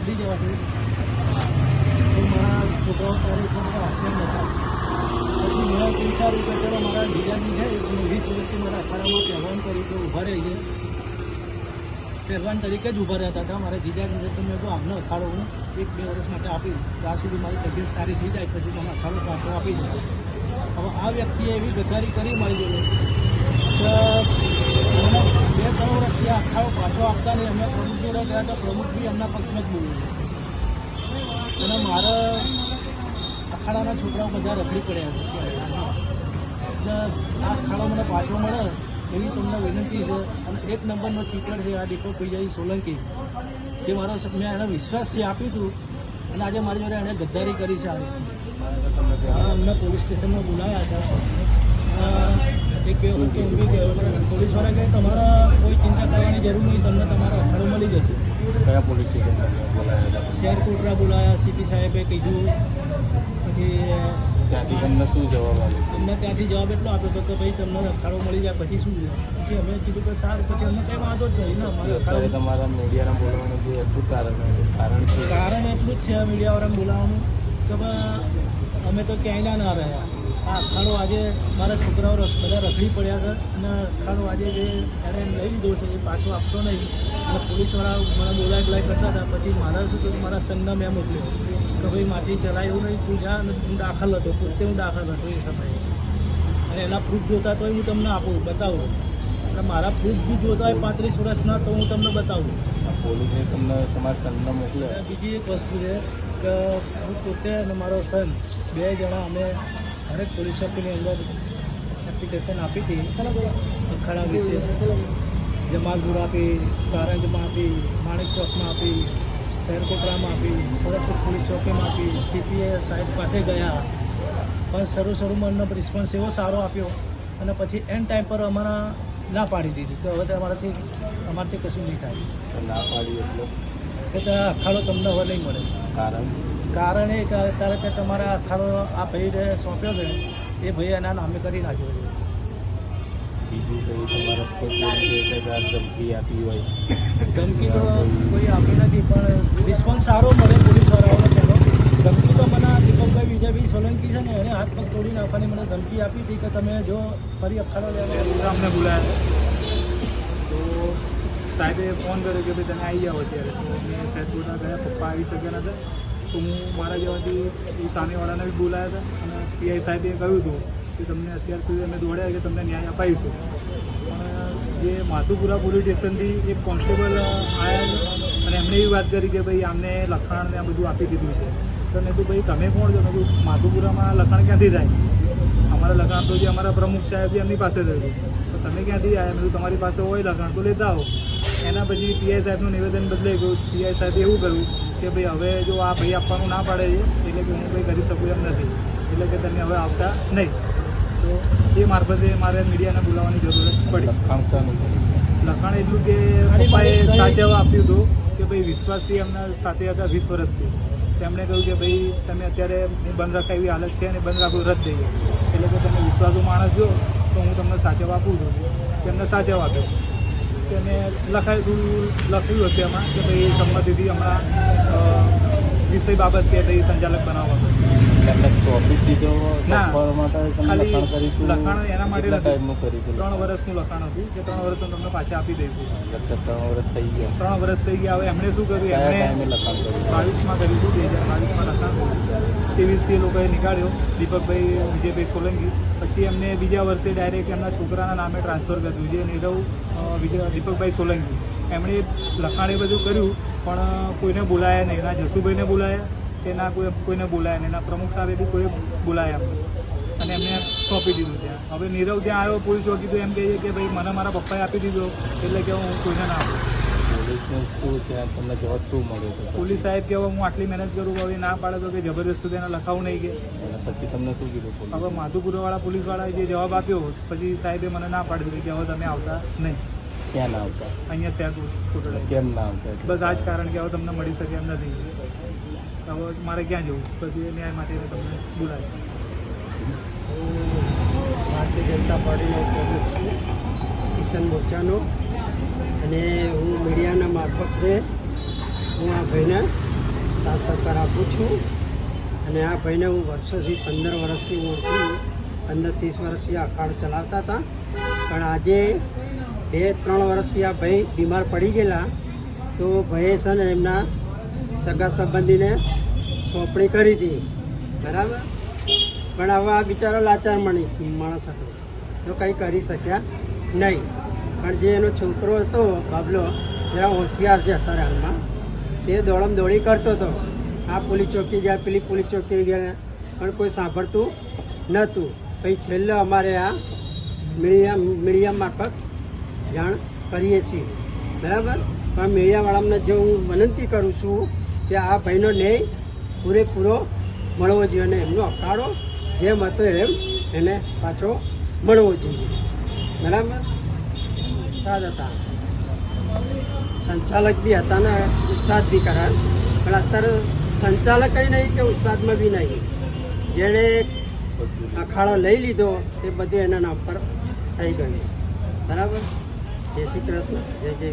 પડી જવાથી તો મારા છોકરાઓ તારીખ હોશિયાર નહોતા. પછી મેં વિચાર્યું કે ચલો મારા જીજાજી છે 20 વર્ષથી મારા અખાડામાં પહેલવાન તરીકે ઊભા રહી છે. પહેલવાન તરીકે જ ઊભા રહેતા હતા મારા જીજાજી છે. તો મેં તો આમનો અખાડો હું 1-2 વર્ષ માટે આપી ત્યાં સુધી મારી તબિયત સારી થઈ જાય પછી મને અખાડો પાછો આપી દઉં. હવે આ વ્યક્તિએ એવી ગદ્દારી કરી મારી જોડે કે મને 2-3 વર્ષથી આ અખાડો પાછો આપતા નહીં. અમે પ્રમુખ જોડે ગયા તો પ્રમુખ બી એમના પક્ષમાં જ બોલ્યું અને મારા અખાડાના છોકરાઓ બધા રખડી પડ્યા છે. એટલે આ અખાડો મને પાછો મળે એવી તમને વિનંતી છે. અને 1 નંબરનો ટીચર છે આ દીપક ભૈયાજી સોલંકી, જે મારો મેં એને વિશ્વાસથી આપ્યું હતું અને આજે મારી જોડે એણે ગદ્દારી કરી છે. અમને પોલીસ સ્ટેશનમાં બોલાવ્યા હતા. 1-2 વખતે ઊંઘી ગયો. પોલીસવાળા કહે તમારે કોઈ ચિંતા કરવાની જરૂર નહીં, તમને તમારો અખાડો મળી જશે. કયા પોલીસ સ્ટેશનમાં બોલાવ્યા? શહેર કોટરા બોલાયા, સીપી સાહેબે કીધું. પછી ત્યાંથી તમને શું જવાબ આવ્યો? અમને ત્યાંથી જવાબ એટલો આપ્યો હતો કે ભાઈ તમને અખાડો મળી જાય પછી શું છે. પછી અમે કીધું કે સારું, પછી અમને કંઈ વાંધો જ નહીં ને. અત્યારે તમારા મીડિયાના બોલાવવાનું જે એટલું કારણ એટલું જ છે મીડિયાવાળાને બોલાવવાનું કે અમે તો ક્યાંય ના રહ્યા. આ અખાડો આજે મારા છોકરાઓ બધા રખડી પડ્યા છે અને અખાડો આજે જે એણે લઈ લીધો છે એ પાછો આપતો નહીં. અને પોલીસવાળા મને બોલાય કરતા હતા. પછી મારા શું કે મારા સંઘને મેં મોકલ્યો કે ભાઈ માથી ચલાય એવું નહીં, તું જા. અને હું દાખલ હતો, પોતે હું દાખલ હતો એ સમયે. અને એના પ્રૂફ જોતા તો હું તમને આપું, બતાવું. અને મારા પ્રૂફ બી જોતા હોય 35 વર્ષના તો હું તમને બતાવું. પોલીસે તમને તમારા સનને મોકલ્યા? બીજી એક વસ્તુ છે કે હું પોતે અને મારો સન 2 જણા અમે હરેક પોલીસ ચોકીની અંદર એપ્લિકેશન આપી હતી અખાડા વિશે. જમાલપુર આપી, કારંજમાં આપી, માણેક ચોકમાં આપી, શહેરકોટરામાં આપી, સુરતપુર પોલીસ ચોકીમાં આપી, સીપીએ સાહેબ પાસે ગયા. પણ શરૂમાં એમનો રિસ્પોન્સ એવો સારો આપ્યો અને પછી એન્ડ ટાઈમ પર અમારા ના પાડી દીધી કે હવે અમારાથી કશું નહીં થાય. ના પાડી એટલે અખાડો તમને હવે નહીં મળે. કારણ એ કે અત્યારે કે તમારા અખાડો આ ભાઈને સોંપ્યો છે એ ભાઈ એના નામે કરી નાખ્યો છે. બીજું કંઈ તમારા ધમકી આપી હોય? ધમકી તો કોઈ આપી નથી, પણ રિસ્પોન્સ સારો મળે પોલીસવાળાઓને. તેનો ધમકી તો મને દીપકભાઈ વિજયભાઈ સોલંકી છે ને એને હાથ પગ તોડી નાખવાની મને ધમકી આપી હતી કે તમે જો ફરી અખાડો લેવા અમને બોલાયા તો સાહેબે ફોન કર્યો કે ભાઈ તમે આવી જાઓ અત્યારે. તો મેં સાહેબ બોલતા ગયા પપ્પા આવી શક્યા નતા. તો હું મારા જેવાથી એ સામેવાળાને બી બોલાયા હતા અને પીઆઈ સાહેબે કહ્યું હતું કે તમને અત્યાર સુધી અમે દોડ્યા કે તમને ન્યાય અપાઈશું. પણ જે માધુપુરા પોલીસ સ્ટેશનથી એક કોન્સ્ટેબલ આવ્યા અને એમણે એવી વાત કરી કે ભાઈ આમને લખાણને આ બધું આપી દીધું છે. તો મેં કીધું ભાઈ તમે કોણ છો? મેં કીધું માધુપુરામાં લખાણ ક્યાંથી થાય? અમારા લખાણ તો જે અમારા પ્રમુખ સાહેબ છે એમની પાસે થયું. તો તમે ક્યાંથી આવ્યા? મેં કીધું તમારી પાસે હોય લખાણ તો લેતા આવો. એના પછી પીઆઈ સાહેબનું નિવેદન બદલાઈ ગયું. પીઆઈ સાહેબે એવું કહ્યું કે ભાઈ હવે જો આ ભાઈ આપવાનું ના પાડે છે એટલે કે હું કંઈ કરી શકું એમ નથી, એટલે કે તમે હવે આવતા નહીં. તો એ મારફતે મારે મીડિયાને બોલાવવાની જરૂરત પડી. લખાણ એટલું કે પપ્પાએ સાચવવા આપ્યું હતું કે ભાઈ વિશ્વાસથી એમના સાથે હતા 20 વર્ષથી. તેમણે કહ્યું કે ભાઈ તમે અત્યારે બંધ રખાય એવી હાલત છે અને બંધ રાખવું રદ થઈ ગયું, એટલે કે તમે વિશ્વાસુ માણસ જો તો હું તમને સાચવવા આપું છું. તેમને સાચવવા આપ્યો. તેને લખ્યું હતું એમાં કે ભાઈ સંમતિથી હમણાં વિષય બાબત કે ભાઈ સંચાલક બનાવવાનો. ના, ખાલી લખાણ એના માટે 3 વર્ષનું લખાણ હતું કે 3 વર્ષનું તમને પાછા આપી દઈશું. 3 વર્ષ થઈ ગયા. 3 વર્ષ થઈ ગયા. હવે એમણે શું કર્યું? એમણે 22માં કર્યું હતું, 2022માં લખાણ. 23થી લોકોએ નીકાળ્યો, દીપકભાઈ વિજયભાઈ સોલંકી. પછી એમને બીજા વર્ષે ડાયરેક્ટ એમના છોકરાના નામે ટ્રાન્સફર કર્યું, જે નીરવ દીપકભાઈ સોલંકી. એમણે લખાણ એ બધું કર્યું પણ કોઈને બોલાયા નહીં. એના જસુભાઈને બોલાયા કે ના કોઈને બોલાયા નહીં. એના પ્રમુખ સાહેબે બી કોઈ બોલાયા અને એમને સોંપી દીધું ત્યાં. હવે નીરવ ત્યાં આવ્યો પોલીસ ચોકી તો એમ કહીએ કે ભાઈ મને મારા પપ્પાએ આપી દીધો એટલે કે હું કોઈને ના આપું. પોલીસને શું છે તમને જવાબ શું મળ્યો છે? પોલીસ સાહેબ કે હું આટલી મહેનત કરું, હવે ના પાડે તો કે જબરદસ્તી તેને લખાવું નહીં કે. પછી તમને શું કીધું? હવે માધુપુરાવાળા પોલીસવાળાએ જે જવાબ આપ્યો પછી સાહેબે મને ના પાડી દીધી કે હવે તમે આવતા નહીં. ક્યાં ના આવતા? અહીંયા શહેર કોટડા. કેમ ના આવતા? બસ આ જ કારણ કે હવે તમને મળી શકે એમ નથી. હવે મારે ક્યાં જવું? પછી ન્યાય માટે તમને બોલાય. ભારતીય જનતા પાર્ટીનો પ્રમુખ છું, કિશન મોરચાનો. અને હું મીડિયાના મારફતે હું આ ભાઈને સાથ સહકાર આપું છું. અને આ ભાઈને હું વર્ષોથી 15 વર્ષથી હું ઓળખું છું. 15-30 વર્ષથી આ અખાડો ચલાવતા હતા. પણ આજે 2-3 વર્ષથી આ ભાઈ બીમાર પડી ગયેલા, તો ભાઈએ છે ને એમના સગા સંબંધીને સોંપણી કરી હતી, બરાબર. પણ હવે આ બિચારો લાચાર માણસ હતો, તો કંઈ કરી શક્યા નહીં. પણ જે એનો છોકરો હતો બાબલો, જરા હોશિયાર છે અત્યારે હાલમાં, તે દોડમ દોડી કરતો હતો. આ પોલીસ ચોકી જાય, પેલી પોલીસ ચોકી ગયા, પણ કોઈ સાંભળતું નહોતું. પછી છેલ્લે અમારે આ મીડિયા મારફત જાણ કરીએ છીએ, બરાબર. પણ મીડિયાવાળાને જો હું વિનંતી કરું છું કે આ ભાઈનો ન્યાય પૂરેપૂરો મળવો જોઈએ અને એમનો અખાડો જેમ હતો એમ એને પાછો મળવો જોઈએ, બરાબર. ઉસ્તાદ હતા, સંચાલક બી હતા ને ઉસ્તાદ બી કરાર. પણ અત્યારે સંચાલક નહીં કે ઉસ્તાદમાં બી નહીં. જેણે અખાડો લઈ લીધો એ બધું એના નામ પર થઈ ગયું, બરાબર. જય શ્રી કૃષ્ણ, જય જય.